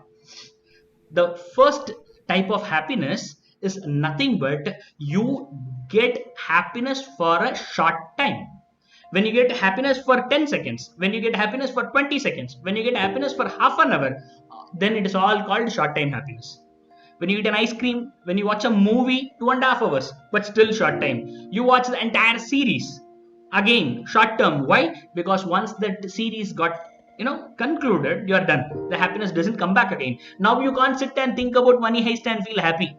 The first type of happiness is nothing but you get happiness for a short time. When you get happiness for 10 seconds, when you get happiness for 20 seconds, when you get happiness for half an hour, then it is all called short time happiness. When you eat an ice cream, when you watch a movie, 2.5 hours, but still short time. You watch the entire series, again short term. Why? Because once that series got concluded, you are done. The happiness doesn't come back again. Now you can't sit and think about Money Heist and feel happy.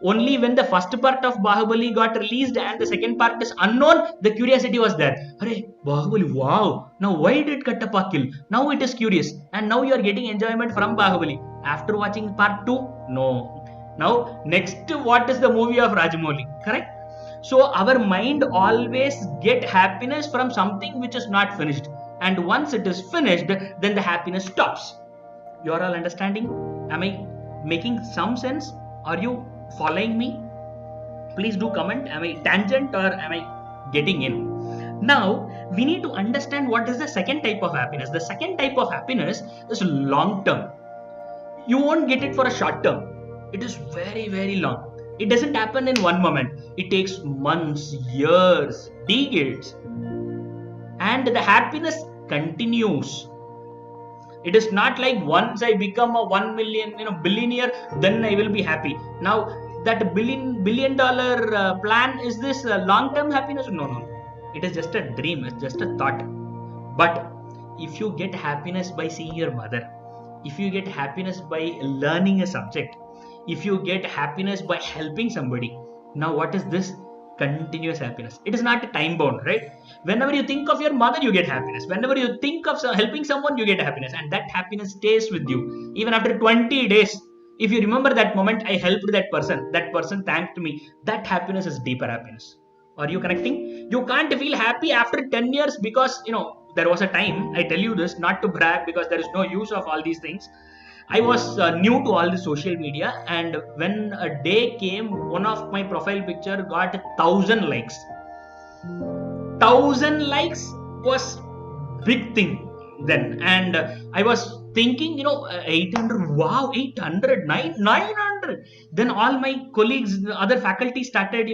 Only when the first part of Bahubali got released and the second part is unknown, the curiosity was there. Hare, Bahubali, wow! Now why did Kattappa kill? Now it is curious, and now you are getting enjoyment from Bahubali. After watching part 2, no. Now, next, what is the movie of Rajamouli? Correct? So our mind always get happiness from something which is not finished. And once it is finished, then the happiness stops. You are all understanding? Am I making some sense? Are you following me? Please do comment. Am I tangent or am I getting in? Now we need to understand what is the second type of happiness. The second type of happiness is long term. You won't get it for a short term. It is very, very long. It doesn't happen in one moment. It takes months, years, decades. And the happiness continues. It is not like once I become a 1 million billionaire, then I will be happy. Now that billion dollar plan, is this long term happiness? No. It is just a dream, it's just a thought. But if you get happiness by seeing your mother, if you get happiness by learning a subject, if you get happiness by helping somebody, now what is this? Continuous happiness. It is not time bound, right? Whenever you think of your mother, you get happiness. Whenever you think of helping someone, you get happiness, and that happiness stays with you even after 20 days. If you remember that moment, I helped that person thanked me, that happiness is deeper happiness. Are you connecting? You can't feel happy after 10 years, because there was a time, I tell you this not to brag, because there is no use of all these things. I was new to all the social media, and when a day came, one of my profile picture got 1,000 likes. 1,000 likes was big thing then. And I was thinking, 800, wow, 800, 900. Then all my colleagues, other faculty started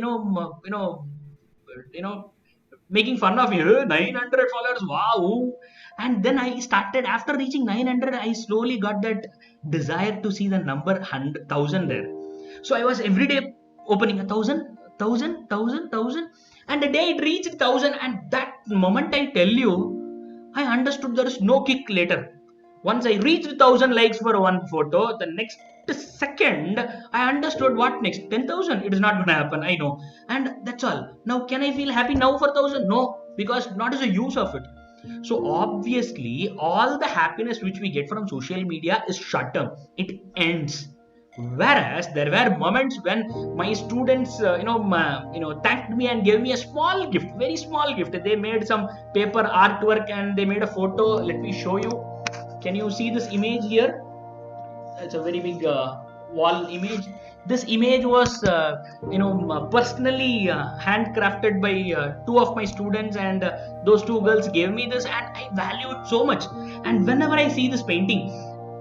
making fun of you. 900 followers, wow. And then I started, after reaching 900, I slowly got that desire to see the number 100,000 there. So I was every day opening 1,000, and the day it reached 1,000, and that moment, I tell you, I understood there is no kick later. Once I reached 1,000 likes for one photo, the next second I understood what next. 10,000, it is not going to happen, I know. And that's all. Now can I feel happy now for 1,000? No, because not is a use of it. So obviously all the happiness which we get from social media is short term, it ends. Whereas there were moments when my students thanked me and gave me a small gift, very small gift. They made some paper artwork and they made a photo. Let me show you. Can you see this image here? It's a very big wall image. This image was personally handcrafted by two of my students, and those two girls gave me this, and I value it so much. And whenever I see this painting,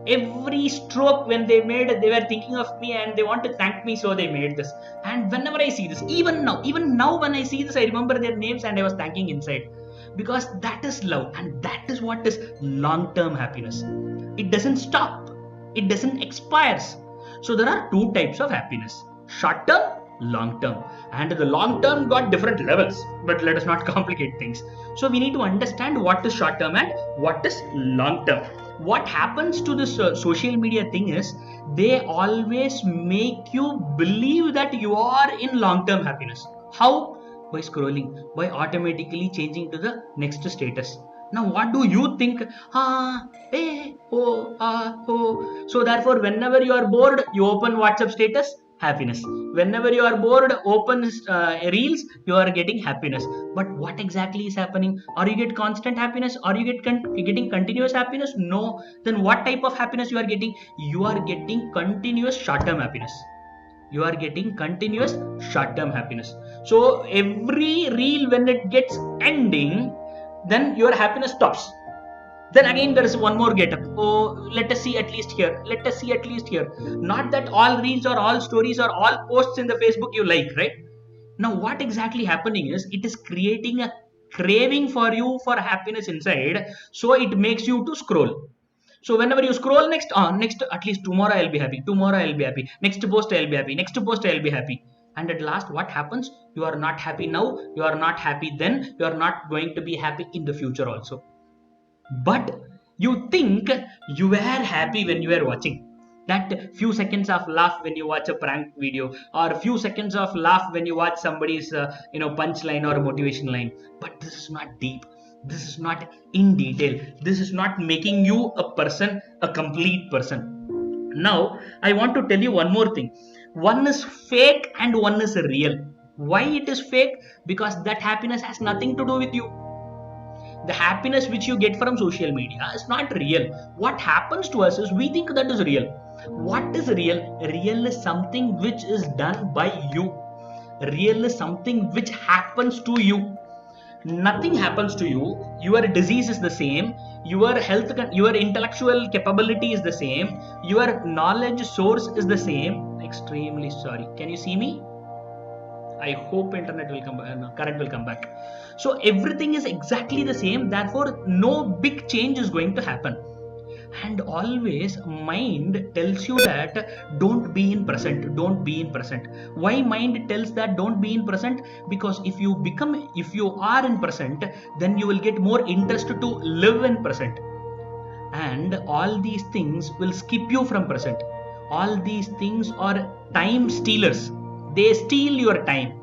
every stroke when they made, they were thinking of me and they want to thank me, so they made this. And whenever I see this, even now when I see this, I remember their names and I was thanking inside, because that is love, and that is what is long-term happiness. It doesn't stop, it doesn't expires. So there are two types of happiness: short term, long term. And the long term got different levels, but let us not complicate things. So we need to understand what is short term and what is long term. What happens to this social media thing is, they always make you believe that you are in long term happiness. How? By scrolling, by automatically changing to the next status. Now what do you think? So therefore, whenever you are bored, you open WhatsApp status, happiness. Whenever you are bored, open reels, you are getting happiness. But what exactly is happening? Are you get constant happiness? Are you getting continuous happiness? No. Then what type of happiness you are getting? You are getting continuous short-term happiness. You are getting continuous short-term happiness. So every reel, when it gets ending, then your happiness stops. Then again there is one more get up. Oh, let us see at least here. Let us see at least here. Not that all reels or all stories or all posts in the Facebook you like, right? Now what exactly happening is, it is creating a craving for you for happiness inside. So it makes you to scroll. So whenever you scroll next, at least tomorrow I'll be happy. Tomorrow I'll be happy. Next post I'll be happy. Next post I'll be happy. And at last, what happens? You are not happy now. You are not happy then. You are not going to be happy in the future also. But you think you were happy when you were watching. That few seconds of laugh when you watch a prank video, or few seconds of laugh when you watch somebody's punchline or motivation line. But this is not deep. This is not in detail. This is not making you a person, a complete person. Now, I want to tell you one more thing. One is fake and one is real. Why it is fake? Because that happiness has nothing to do with you. The happiness which you get from social media is not real. What happens to us is, we think that is real. What is real? Real is something which is done by you. Real is something which happens to you. Nothing happens to you. Your disease is the same. Your health, your intellectual capability is the same. Your knowledge source is the same. Extremely sorry. Can you see me? I hope internet will come back, current will come back. So everything is exactly the same. Therefore, no big change is going to happen. And always mind tells you that don't be in present, don't be in present. Why mind tells that don't be in present? Because if you are in present, then you will get more interest to live in present, and all these things will skip you from present. All these things are time stealers. They steal your time,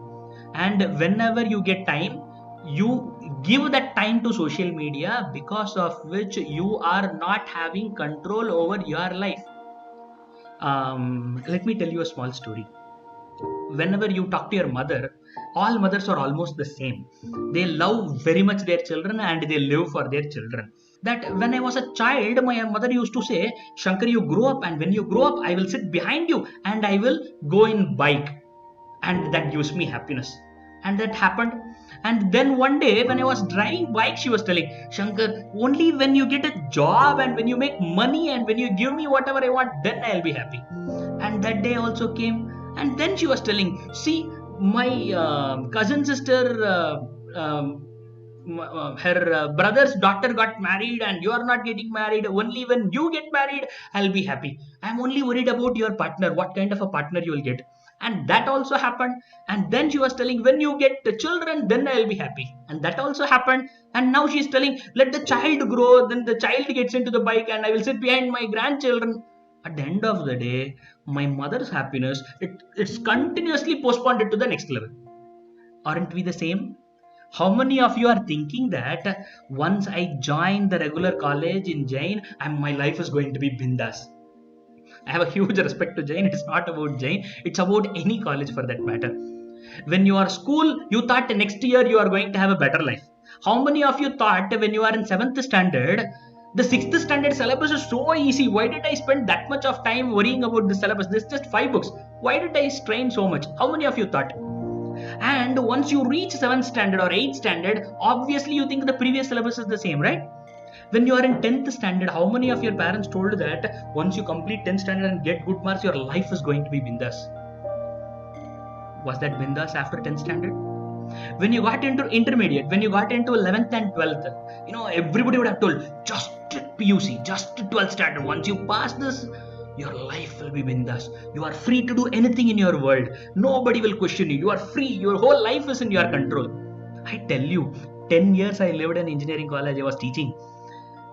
and whenever you get time, you give that time to social media, because of which you are not having control over your life. Let me tell you a small story. Whenever you talk to your mother, all mothers are almost the same. They love very much their children and they live for their children. That when I was a child, my mother used to say, Shankar, you grow up, and when you grow up, I will sit behind you and I will go in bike, and that gives me happiness. And that happened. And then one day when I was driving bike, she was telling, Shankar, only when you get a job and when you make money and when you give me whatever I want, then I'll be happy. And that day also came. And then she was telling, see, my cousin sister, her brother's daughter got married and you are not getting married. Only when you get married, I'll be happy. I'm only worried about your partner, what kind of a partner you will get. And that also happened. And then she was telling, when you get the children, then I'll be happy. And that also happened. And now she's telling, let the child grow, then the child gets into the bike and I will sit behind my grandchildren. At the end of the day, my mother's happiness, it's continuously postponed to the next level. Aren't we the same? How many of you are thinking that once I join the regular college in Jain, my life is going to be bindas? I have a huge respect to Jain. It's not about Jain, it's about any college for that matter. When you are school, you thought next year you are going to have a better life. How many of you thought when you are in 7th standard, the 6th standard syllabus is so easy? Why did I spend that much of time worrying about the syllabus? This is just 5 books. Why did I strain so much? How many of you thought? And once you reach 7th standard or 8th standard, obviously you think the previous syllabus is the same, right? When you are in 10th standard, how many of your parents told that once you complete 10th standard and get good marks, your life is going to be bindas? Was that bindas after 10th standard? When you got into intermediate, when you got into 11th and 12th, everybody would have told, just PUC, just 12th standard. Once you pass this, your life will be bindas. You are free to do anything in your world. Nobody will question you. You are free. Your whole life is in your control. I tell you, 10 years I lived in engineering college. I was teaching.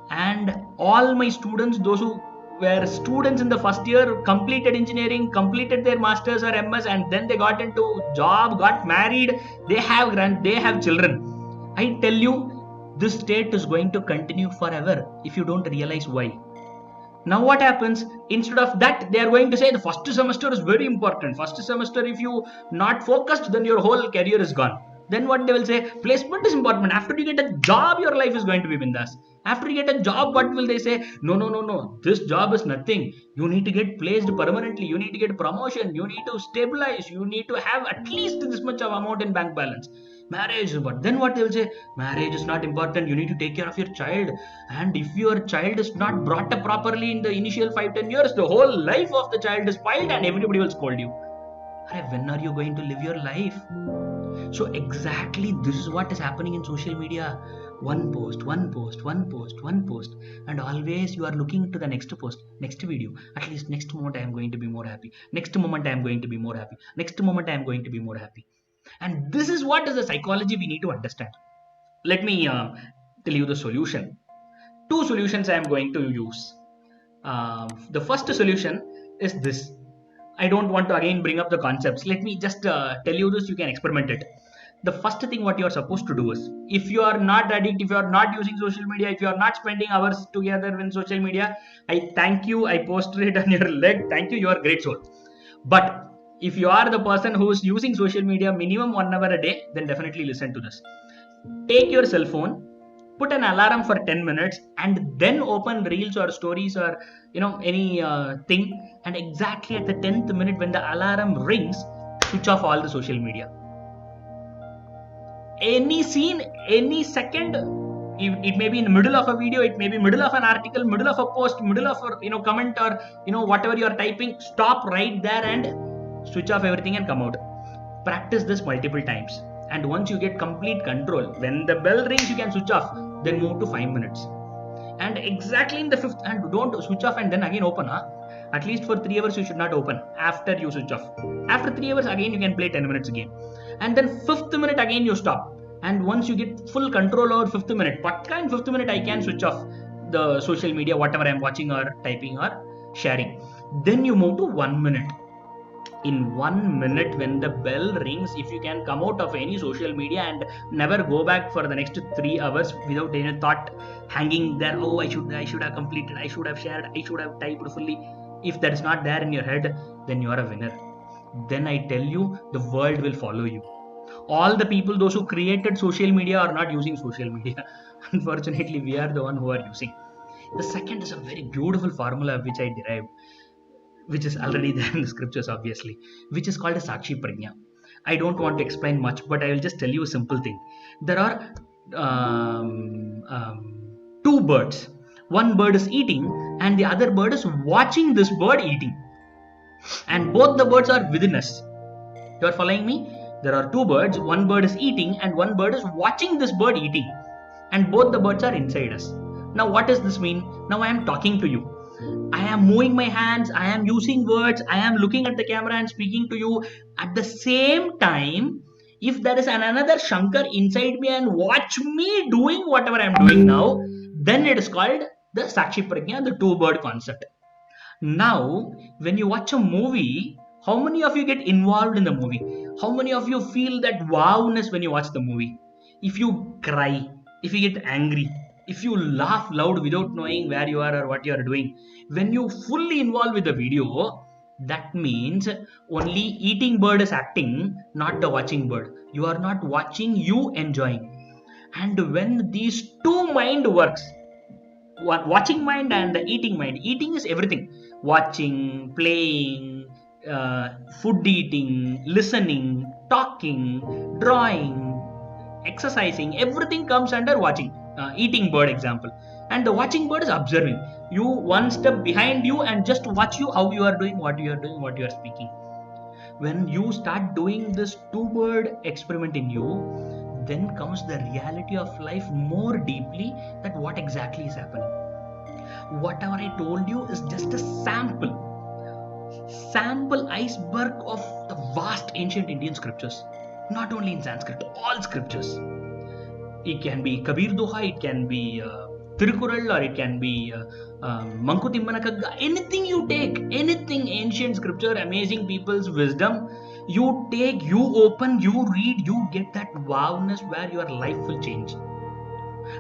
And all my students, those who were students in the first year, completed engineering, completed their masters or MS, and then they got into job, got married, they have children. I tell you, this state is going to continue forever if you don't realize why. Now what happens? Instead of that, they are going to say the first semester is very important. First semester, if you not focused, then your whole career is gone. Then what they will say? Placement is important. After you get a job, your life is going to be bindas. After you get a job, what will they say? No. This job is nothing. You need to get placed permanently. You need to get promotion. You need to stabilize. You need to have at least this much of amount in bank balance. Marriage is important. Then what they will say? Marriage is not important. You need to take care of your child. And if your child is not brought up properly in the initial 5-10 years, the whole life of the child is spoiled and everybody will scold you. When are you going to live your life? So exactly this is what is happening in social media. One post, and always you are looking to the next post, next video. At least next moment I am going to be more happy. Next moment I am going to be more happy. Next moment I am going to be more happy. And this is what is the psychology we need to understand. Let me tell you the solution. 2 solutions I am going to use. The first solution is this. I don't want to again bring up the concepts. Let me just tell you this. You can experiment it. The first thing what you are supposed to do is, if you are not addict, if you are not using social media, if you are not spending hours together in social media, I thank you. I posted it on your leg. Thank you. You are a great soul. But if you are the person who is using social media minimum 1 hour a day, then definitely listen to this. Take your cell phone, put an alarm for 10 minutes, and then open reels or stories or any thing, and exactly at the 10th minute when the alarm rings, switch off all the social media. Any scene, any second, it may be in the middle of a video, it may be middle of an article, middle of a post, middle of a comment, or whatever you are typing, stop right there and switch off everything and come out. Practice this multiple times, and once you get complete control, when the bell rings you can switch off, then move to 5 minutes. And exactly in the fifth, and don't switch off and then again open. At least for 3 hours you should not open after you switch off. After 3 hours again you can play 10 minutes game. And then fifth minute again you stop. And once you get full control over fifth minute, pakka in fifth minute I can switch off the social media, whatever I'm watching or typing or sharing. Then you move to 1 minute. In 1 minute, when the bell rings, if you can come out of any social media and never go back for the next 3 hours without any thought hanging there, oh, I should have completed, I should have shared, I should have typed fully. If that is not there in your head, then you are a winner. Then I tell you, the world will follow you. All the people, those who created social media, are not using social media. Unfortunately, we are the one who are using. The second is a very beautiful formula which I derived, which is already there in the scriptures, obviously, which is called a Sakshi Prajna. I don't want to explain much, but I will just tell you a simple thing. There are two birds. One bird is eating, and the other bird is watching this bird eating. And both the birds are within us. You are following me? There are two birds. One bird is eating, and one bird is watching this bird eating. And both the birds are inside us. Now, what does this mean? Now I am talking to you. I am moving my hands, I am using words, I am looking at the camera and speaking to you. At the same time, if there is another Shankar inside me and watch me doing whatever I am doing now, then it is called the Sakshi Prajna, the two-bird concept. Now, when you watch a movie, how many of you get involved in the movie? How many of you feel that wowness when you watch the movie? If you cry, if you get angry, if you laugh loud without knowing where you are or what you are doing, when you fully involve with the video, that means only eating bird is acting, not the watching bird. You are not watching, you enjoying. And when these two mind works, watching mind and the eating mind, eating is everything: watching, playing, food eating, listening, talking, drawing, exercising, everything comes under watching. Eating bird example. And the watching bird is observing you one step behind you and just watch you how you are doing, what you are doing, what you are speaking. When you start doing this two-bird experiment in you, then comes the reality of life more deeply, that what exactly is happening. Whatever I told you is just a sample iceberg of the vast ancient Indian scriptures. Not only in Sanskrit, all scriptures. It can be Kabir Doha, it can be Tirukural, or it can be Mankutimana Kagga. Anything you take, anything ancient scripture, amazing people's wisdom, you take, you open, you read, you get that wowness where your life will change.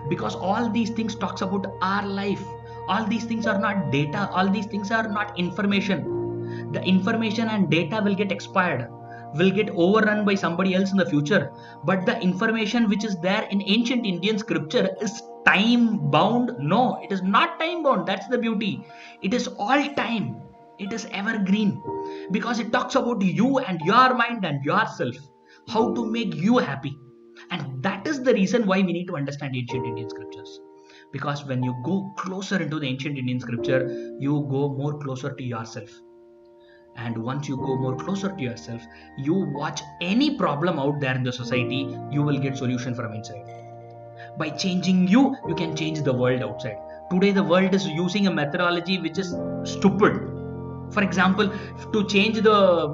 Because all these things talks about our life. All these things are not data. All these things are not information. The information and data will get expired, will get overrun by somebody else in the future. But the information which is there in ancient Indian scripture is time bound. No, it is not time bound. That's the beauty. It is all time. It is evergreen, because it talks about you and your mind and yourself, how to make you happy. And that is the reason why we need to understand ancient Indian scriptures. Because when you go closer into the ancient Indian scripture, you go more closer to yourself. And once you go more closer to yourself, you watch any problem out there in the society, you will get solution from inside. By changing you, you can change the world outside. Today the world is using a methodology which is stupid. For example, to change the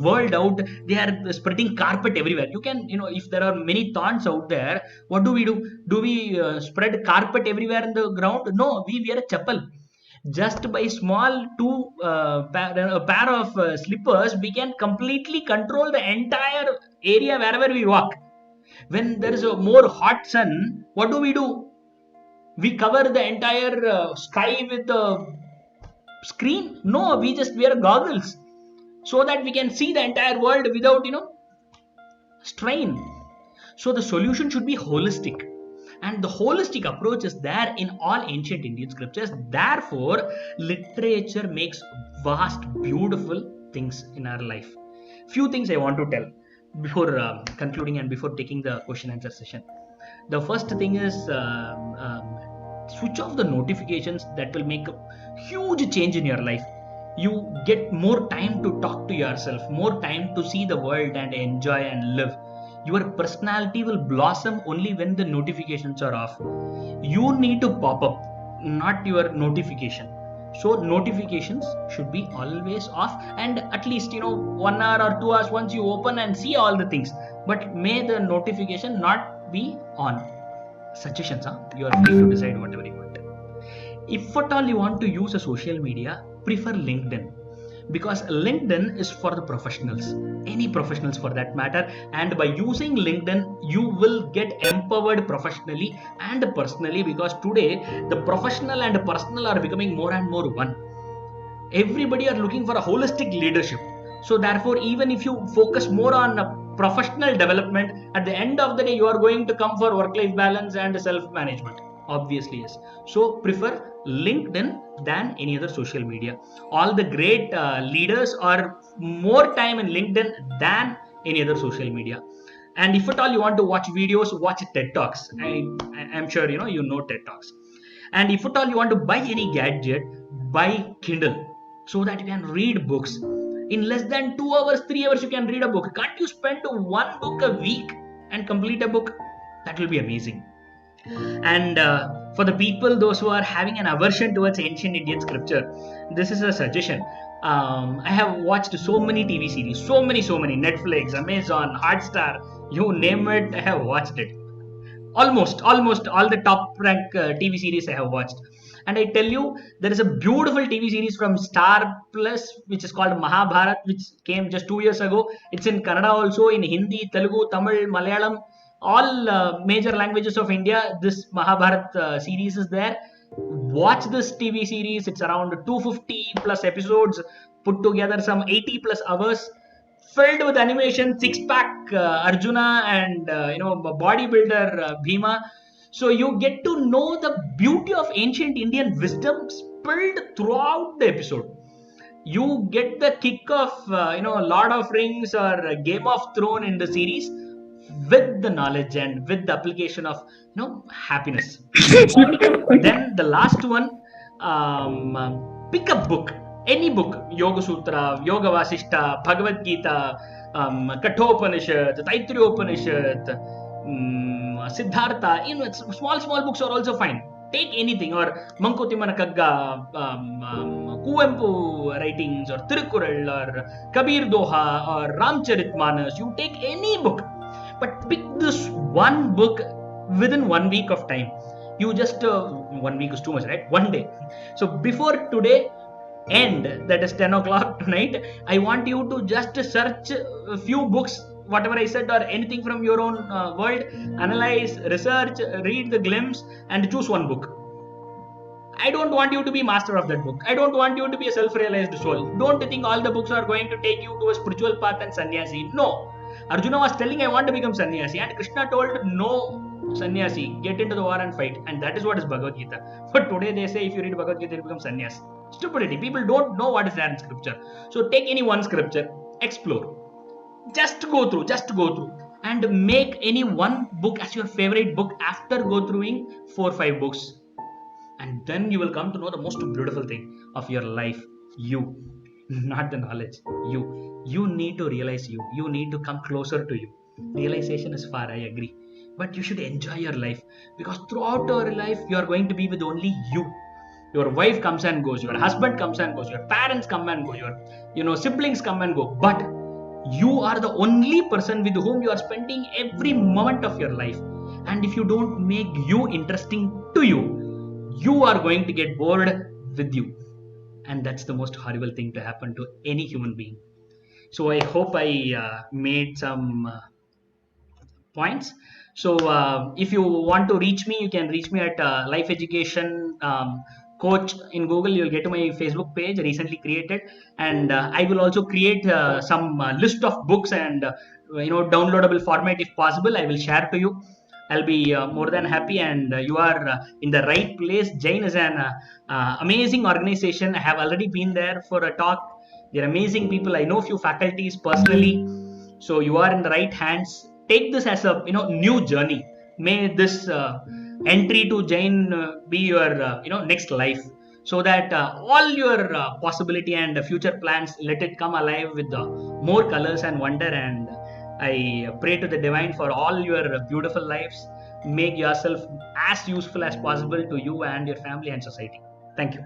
world out, they are spreading carpet everywhere. You can, if there are many thorns out there, what do? Do we spread carpet everywhere in the ground? No, we wear a chappal. Just by small a pair of slippers, we can completely control the entire area wherever we walk. When there is a more hot sun, what do? We cover the entire sky with a screen? No, we just wear goggles so that we can see the entire world without strain. So the solution should be holistic, and the holistic approach is there in all ancient Indian scriptures. Therefore, literature makes vast, beautiful things in our life. Few things I want to tell before concluding and before taking the question answer session. The first thing is switch off the notifications. That will make a huge change in your life. You get more time to talk to yourself, more time to see the world and enjoy and live. Your personality will blossom only when the notifications are off. You need to pop up, not your notification. So notifications should be always off, and at least 1 hour or 2 hours once you open and see all the things, but may the notification not be on. Suggestions, you are free to decide whatever you want. If at all you want to use a social media, prefer LinkedIn, because LinkedIn is for the professionals, any professionals for that matter, and by using LinkedIn you will get empowered professionally and personally, because today the professional and personal are becoming more and more one. Everybody are looking for a holistic leadership. So therefore, even if you focus more on professional development, at the end of the day you are going to come for work-life balance and self-management. Obviously, yes. So prefer LinkedIn than any other social media. All the great leaders are more time in LinkedIn than any other social media. And if at all you want to watch videos, watch TED Talks. I'm sure you know TED Talks. And if at all you want to buy any gadget, buy Kindle, so that you can read books. In less than 2 hours, 3 hours, you can read a book. Can't you spend one book a week and complete a book? That will be amazing. And for the people, those who are having an aversion towards ancient Indian scripture, this is a suggestion. I have watched so many TV series, so many, Netflix, Amazon, Hotstar, you name it, I have watched it. Almost all the top rank TV series I have watched. And I tell you, there is a beautiful TV series from Star Plus which is called Mahabharat, which came just 2 years ago. It's in Kannada also, in Hindi, Telugu, Tamil, Malayalam, all major languages of India. This Mahabharat series is there. Watch this TV series. It's around 250 plus episodes put together, some 80 plus hours, filled with animation, six-pack Arjuna, and bodybuilder Bhima. So you get to know the beauty of ancient Indian wisdom spilled throughout the episode. You get the kick of Lord of Rings or Game of Thrones in the series, with the knowledge and with the application of happiness. Then the last one, pick a book, any book, Yoga Sutra, Yoga Vasishta, Bhagavad Gita, Kathopanishad, Taittiriyopanishad, Siddhartha. Small books are also fine. Take anything, or Mankutimana Kagga, Kuvempu writings, or Tirukural, or Kabir Doha, or Ramcharitmanas. You take any book, but pick this one book within 1 week of time. You just 1 week is too much, right? One day. So before today end, that is 10 o'clock tonight, I want you to just search a few books, whatever I said, or anything from your own world, analyze, research, read the glimpse, and choose one book. I don't want you to be master of that book. I don't want you to be a self-realized soul. Don't think all the books are going to take you to a spiritual path and sannyasi. No. Arjuna was telling, I want to become sannyasi, and Krishna told, no sannyasi, get into the war and fight. And that is what is Bhagavad Gita. But today they say if you read Bhagavad Gita, you become sannyasi. Stupidity. People don't know what is there in scripture. So take any one scripture, explore, just go through, and make any one book as your favorite book after go throughing 4 or 5 books. And then you will come to know the most beautiful thing of your life. You, not the knowledge. You need to realize you need to come closer to you. Realization is far, I agree, but you should enjoy your life, because throughout your life you are going to be with only you. Your wife comes and goes, your husband comes and goes, your parents come and go, your siblings come and go, but you are the only person with whom you are spending every moment of your life. And if you don't make you interesting to you, you are going to get bored with you, and that's the most horrible thing to happen to any human being. So I hope I made some points. So if you want to reach me, you can reach me at Life Education Coach in Google. You'll get to my Facebook page, recently created, and I will also create some list of books and downloadable format if possible. I will share to you. I'll be more than happy, and you are in the right place. Jain is an amazing organization. I have already been there for a talk. They're amazing people. I know few faculties personally, so you are in the right hands. Take this as a new journey. May this entry to Jain be your next life, so that all your possibility and future plans, let it come alive with more colors and wonder, and I pray to the divine for all your beautiful lives. Make yourself as useful as possible to you and your family and society. Thank you.